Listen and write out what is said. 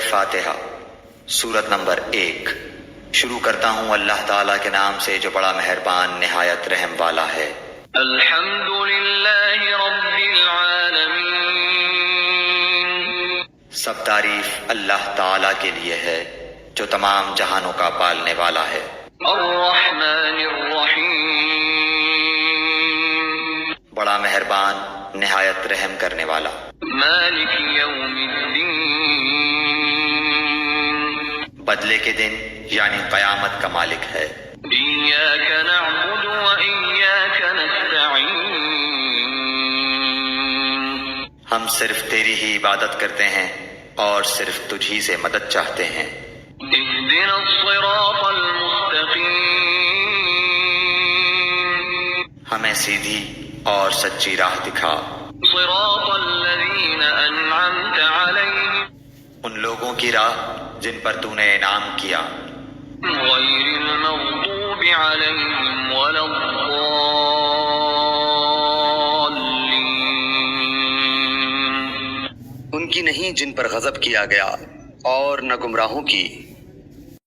فاتحہ سورت نمبر 1۔ شروع کرتا ہوں اللہ تعالیٰ کے نام سے جو بڑا مہربان نہایت رحم والا ہے۔ الحمد للہ رب العالمین، سب تعریف اللہ تعالیٰ کے لیے ہے جو تمام جہانوں کا پالنے والا ہے۔ الرحمن الرحیم، بڑا مہربان نہایت رحم کرنے والا۔ مالک یوم الدین، بدلے کے دن یعنی قیامت کا مالک ہے۔ ایاک نعبد و ایاک نستعین، ہم صرف تیری ہی عبادت کرتے ہیں اور صرف تجھی سے مدد چاہتے ہیں۔ اہدنا الصراط المستقیم، ہمیں سیدھی اور سچی راہ دکھا۔ صراط الذین انعمت علیہم، ان لوگوں کی راہ جن پر تو نے انعام کیا، غیر المغضوب علیہم ولا الضالین، ان کی نہیں جن پر غضب کیا گیا اور نہ گمراہوں کی۔